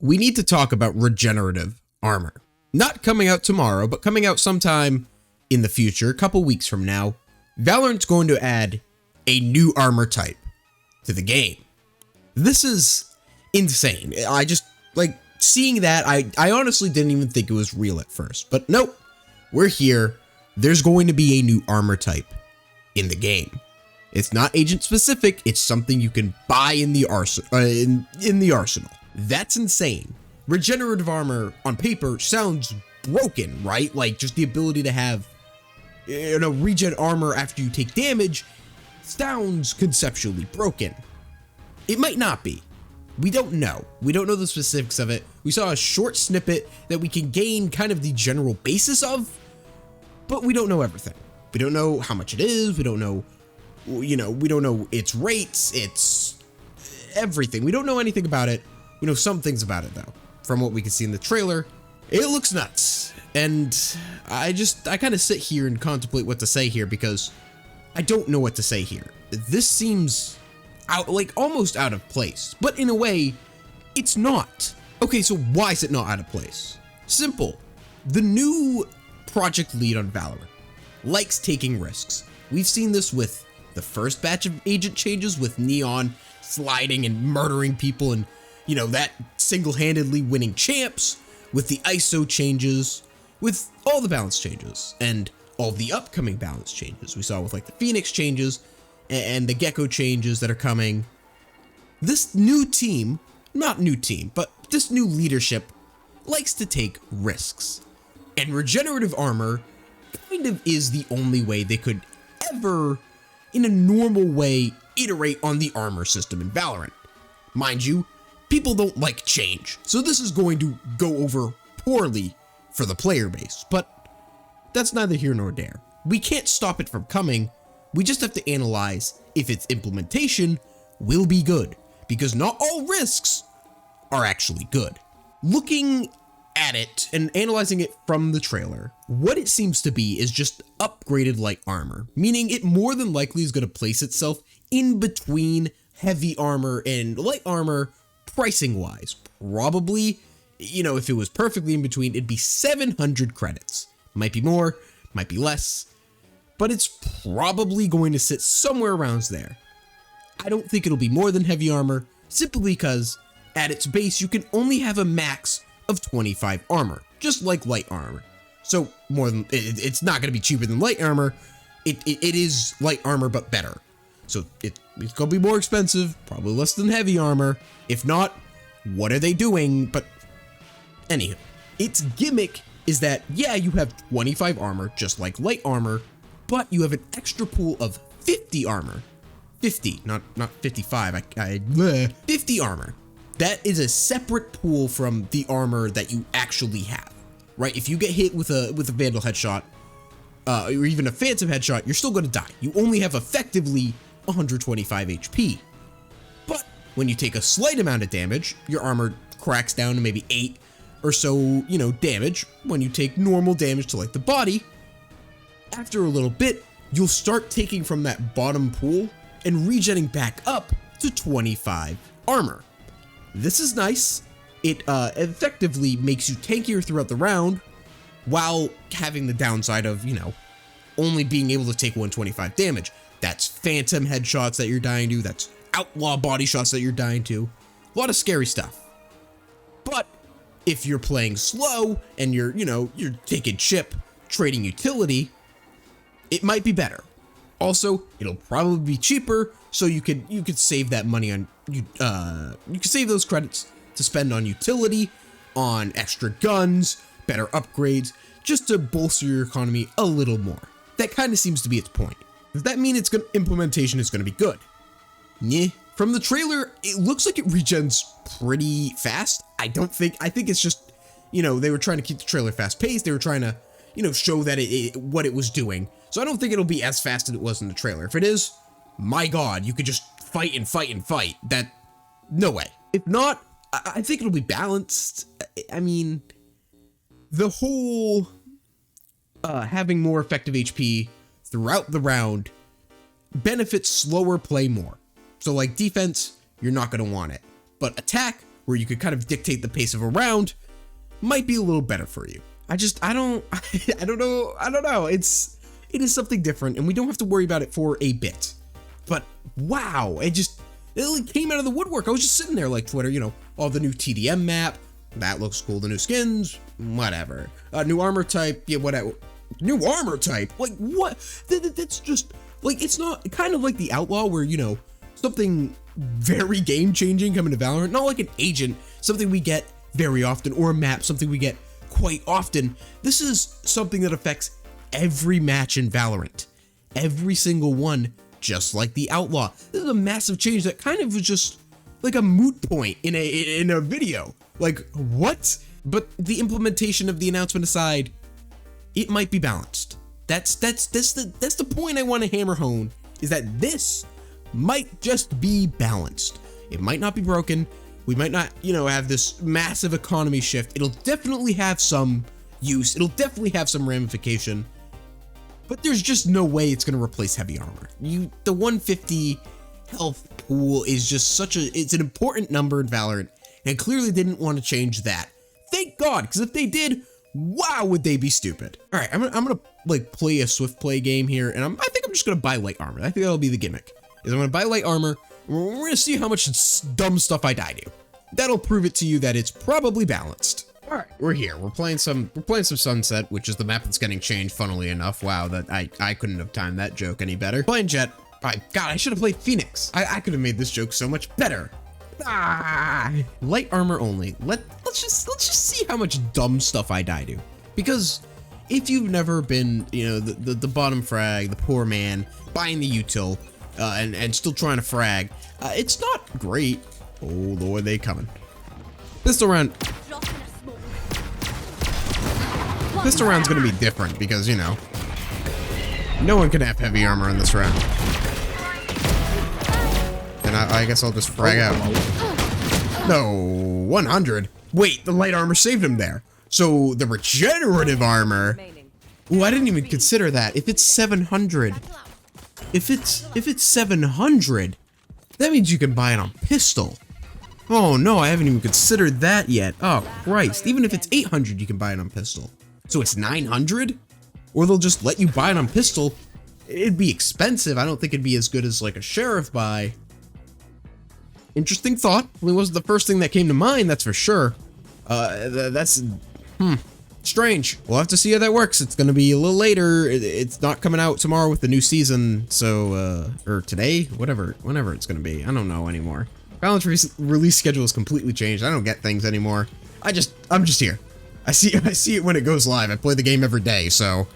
we need to talk about regenerative armor. Not coming out tomorrow, but coming out sometime in the future, a couple weeks from now. Valorant's going to add a new armor type to the game. This is insane. I just, like, seeing that, I honestly didn't even think it was real at first. But nope, we're here. There's going to be a new armor type in the game. It's not agent specific, it's something you can buy in the arsenal. That's insane. Regenerative armor on paper sounds broken, right? Like, just the ability to have, regen armor after you take damage sounds conceptually broken. It might not be. We don't know. We don't know the specifics of it. We saw a short snippet that we can gain kind of the general basis of, but we don't know everything. We don't know how much it is. We don't know, we don't know its rates, its everything. We don't know anything about it. We know some things about it though. From what we can see in the trailer, it looks nuts. And I kind of sit here and contemplate what to say here because I don't know what to say here. This seems almost out of place, but in a way, it's not. Okay, so why is it not out of place? Simple. The new project lead on Valorant likes taking risks. We've seen this with the first batch of agent changes with Neon sliding and murdering people and, that single-handedly winning champs, with the ISO changes, with all the balance changes, and all the upcoming balance changes. We saw with like the Phoenix changes and the Gecko changes that are coming. This new team, not new team, but this new leadership likes to take risks. And regenerative armor kind of is the only way they could ever, in a normal way, iterate on the armor system in Valorant. Mind you, people don't like change, so this is going to go over poorly for the player base, but that's neither here nor there. We can't stop it from coming. We just have to analyze if its implementation will be good, because not all risks are actually good. Looking at it and analyzing it from the trailer, what it seems to be is just upgraded light armor, meaning it more than likely is going to place itself in between heavy armor and light armor pricing wise. Probably, if it was perfectly in between, it'd be 700 credits. Might be more, might be less, but it's probably going to sit somewhere around there. I don't think it'll be more than heavy armor, simply because at its base you can only have a max of 25 armor, just like light armor. So it's not going to be cheaper than light armor. It is light armor but better. So it's going to be more expensive, probably less than heavy armor. If not, what are they doing? But anywho, its gimmick is that, yeah, you have 25 armor, just like light armor, but you have an extra pool of 50 armor. 50, not 55, 50 armor. That is a separate pool from the armor that you actually have, right? If you get hit with a Vandal headshot, or even a Phantom headshot, you're still going to die. You only have effectively 125 HP. But when you take a slight amount of damage, your armor cracks down to maybe 8 or so, damage. When you take normal damage to like the body, after a little bit, you'll start taking from that bottom pool and regenning back up to 25 armor. This is nice. It effectively makes you tankier throughout the round while having the downside of, only being able to take 125 damage. That's phantom headshots that you're dying to. That's outlaw body shots that you're dying to. A lot of scary stuff. But if you're playing slow and you're taking chip, trading utility, it might be better. Also, it'll probably be cheaper, so you could save that money on you could save those credits to spend on utility, on extra guns, better upgrades, just to bolster your economy a little more. That kind of seems to be its point. Does that mean implementation is going to be good? Yeah. From the trailer, it looks like it regens pretty fast. I think it's just, they were trying to keep the trailer fast paced. They were trying to, show that what it was doing. So I don't think it'll be as fast as it was in the trailer. If it is, my God, you could just fight and fight and fight. No way. If not, I think it'll be balanced. I mean, the whole having more effective HP throughout the round benefits slower play more. So like defense, you're not going to want it. But attack, where you could kind of dictate the pace of a round, might be a little better for you. I don't know. It is something different, and we don't have to worry about it for a bit. But wow, it like came out of the woodwork. I was just sitting there like Twitter, you know, all the new TDM map, that looks cool, the new skins, whatever. New armor type, yeah, whatever. New armor type, like what? That's just, like, it's not kind of like the Outlaw where, you know, something very game-changing coming to Valorant, not like an agent, something we get very often, or a map, something we get quite often. This is something that affects every match in Valorant. Every single one, just like the Outlaw. This is a massive change that kind of was just like a moot point in a video. Like, what? But the implementation of the announcement aside, it might be balanced. That's the point I want to hammer home, is that this might just be balanced. It might not be broken. We might not, you know, have this massive economy shift. It'll definitely have some use. It'll definitely have some ramification. But there's just no way it's going to replace heavy armor. The 150 health pool is just it's an important number in Valorant, and clearly didn't want to change that. Thank God, because if they did, wow, would they be stupid. All right, I'm gonna like play a swift play game here, and I think I'm just gonna buy light armor. I think that'll be the gimmick. Is I'm gonna buy light armor. We're gonna see how much dumb stuff I die to. That'll prove it to you that it's probably balanced. All right, we're here. We're playing some Sunset, which is the map that's getting changed. Funnily enough, wow, that I couldn't have timed that joke any better. Playing Jet. God, I should have played Phoenix. I could have made this joke so much better. Light armor only. Let's just see how much dumb stuff I die to. Because if you've never been, you know, the bottom frag, the poor man, buying the util, and still trying to frag, it's not great. Oh Lord, they coming. Pistol round's gonna be different because, you know, no one can have heavy armor in this round. And I guess I'll just frag out. No, 100. Wait, the light armor saved him there. So the regenerative armor. Ooh, I didn't even consider that. If it's 700, if it's 700, that means you can buy it on pistol. Oh no, I haven't even considered that yet. Oh Christ, even if it's 800, you can buy it on pistol. So it's 900? Or they'll just let you buy it on pistol. It'd be expensive. I don't think it'd be as good as like a sheriff buy. Interesting thought. It wasn't the first thing that came to mind, that's for sure. That's strange. We'll have to see how that works. It's gonna be a little later. It's not coming out tomorrow with the new season, so or today, whenever it's gonna be. I don't know anymore. Valorant's release schedule is completely changed. I don't get things anymore. I'm just here. I see it when it goes live. I play the game every day, so.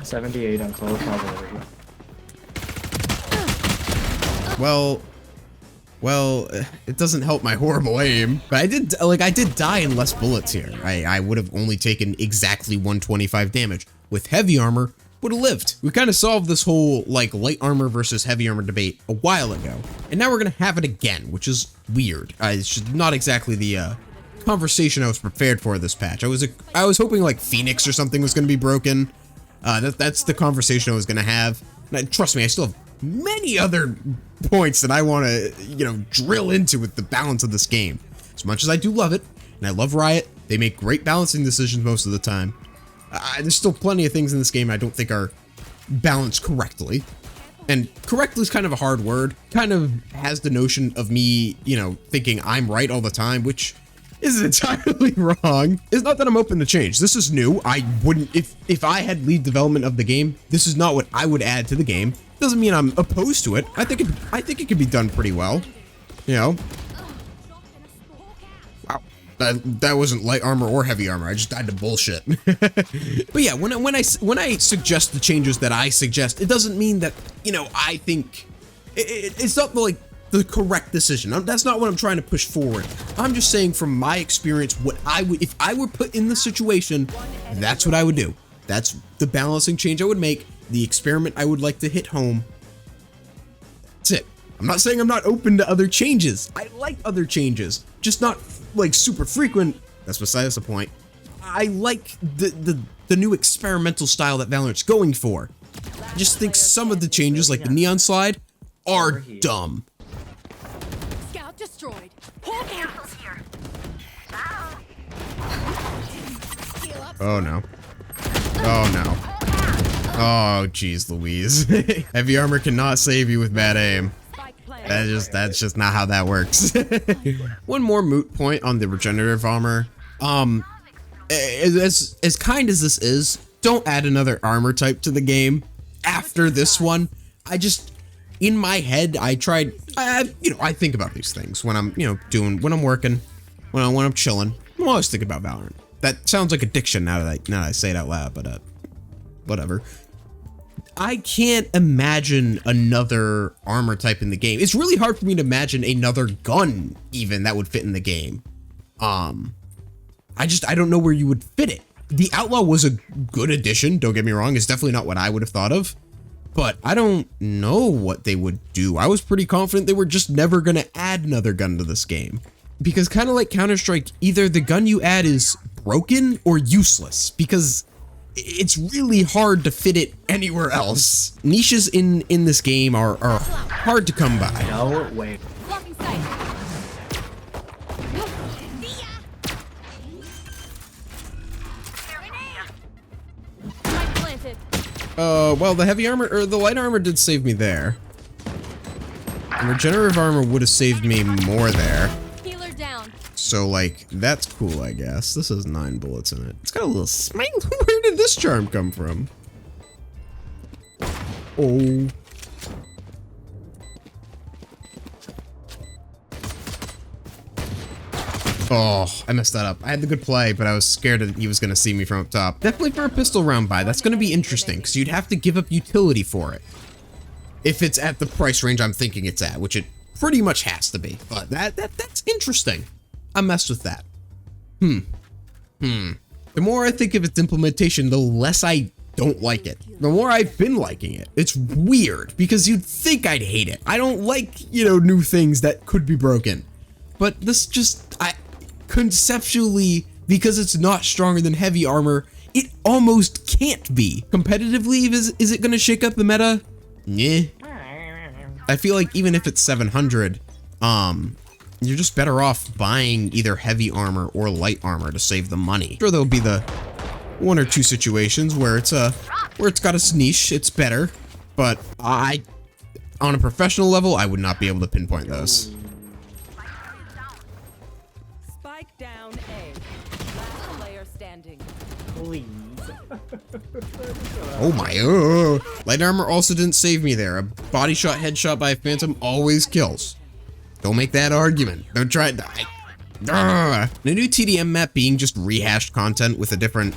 78 on close over here. Well, it doesn't help my horrible aim, but I did die in less bullets here. I would have only taken exactly 125 damage. With heavy armor, would have lived. We kind of solved this whole like light armor versus heavy armor debate a while ago, and now we're gonna have it again, which is weird. It's just not exactly the conversation I was prepared for this patch. I was hoping like Phoenix or something was gonna be broken. That's the conversation I was gonna have. And trust me, I still have many other points that I want to, you know, drill into with the balance of this game. As much as I do love it, and I love Riot, they make great balancing decisions most of the time. There's still plenty of things in this game I don't think are balanced correctly. And correctly is kind of a hard word. Kind of has the notion of me, you know, thinking I'm right all the time, which is entirely wrong. It's not that I'm open to change. This is new. I wouldn't, if I had lead development of the game, this is not what I would add to the game. Doesn't mean I'm opposed to it. I think it can be done pretty well. You know. Wow. That wasn't light armor or heavy armor. I just died to bullshit. But yeah, when I suggest the changes that I suggest, it doesn't mean that, you know, I think it's not like the correct decision. That's not what I'm trying to push forward. I'm just saying from my experience, what I would, if I were put in the situation, that's what I would do. That's the balancing change I would make, the experiment I would like to hit home. That's it. I'm not saying I'm not open to other changes. I like other changes, just not like super frequent. That's besides the point. I like the new experimental style that Valorant's going for. I just think some of the changes, like the neon slide, are dumb. Scout destroyed. Hawk out. Oh no. Oh no. Oh geez Louise. Heavy armor cannot save you with bad aim. That's just not how that works. One more moot point on the regenerative armor. As kind as this is, don't add another armor type to the game after this one. In my head, I think about these things when I'm, when I'm working, when I'm chilling. I'm always thinking about Valorant. That sounds like addiction now that I say it out loud, but whatever. I can't imagine another armor type in the game. It's really hard for me to imagine another gun even that would fit in the game. I don't know where you would fit it. The Outlaw was a good addition, don't get me wrong. It's definitely not what I would have thought of, but I don't know what they would do. I was pretty confident they were just never gonna add another gun to this game. Because kind of like Counter-Strike, either the gun you add is broken or useless, because it's really hard to fit it anywhere else. Niches in this game are hard to come by. No way. Well, the heavy armor, or the light armor did save me there. And regenerative armor would have saved me more there. Healer down. So, like, that's cool, I guess. This has 9 bullets in it. It's got a little smile. Where did this charm come from? Oh. Oh, I messed that up. I had the good play, but I was scared that he was going to see me from up top. Definitely for a pistol round buy, that's going to be interesting, because you'd have to give up utility for it. If it's at the price range I'm thinking it's at, which it pretty much has to be. But that's interesting. I messed with that. The more I think of its implementation, the less I don't like it. The more I've been liking it. It's weird, because you'd think I'd hate it. I don't like, new things that could be broken. But this conceptually, because it's not stronger than heavy armor, it almost can't be. Competitively, is it gonna shake up the meta? Yeah. I feel like even if it's 700, you're just better off buying either heavy armor or light armor to save the money. Sure, there'll be the 1 or 2 situations where it's got its niche, it's better, but on a professional level, I would not be able to pinpoint those. Spike down A. Last player standing. Please. Oh my, light armor also didn't save me there. A body shot, headshot by a phantom always kills. Don't make that argument. Don't try it. The new TDM map being just rehashed content with a different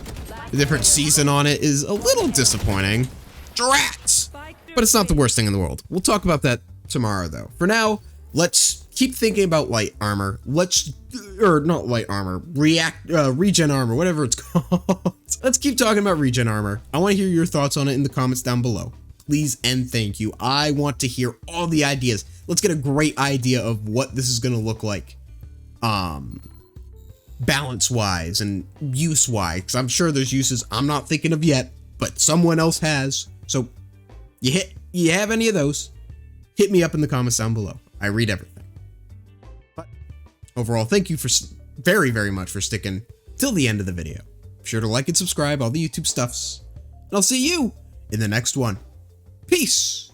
season on it is a little disappointing. Drats! But it's not the worst thing in the world. We'll talk about that tomorrow though. For now, let's keep thinking about light armor. Not light armor, regen armor, whatever it's called. Let's keep talking about regen armor. I want to hear your thoughts on it in the comments down below. Please and thank you. I want to hear all the ideas. Let's get a great idea of what this is going to look like, balance-wise and use-wise, because I'm sure there's uses I'm not thinking of yet, but someone else has. So, you have any of those, hit me up in the comments down below. I read everything. But overall, thank you very, very much for sticking till the end of the video. Be sure to like and subscribe, all the YouTube stuffs, and I'll see you in the next one. Peace!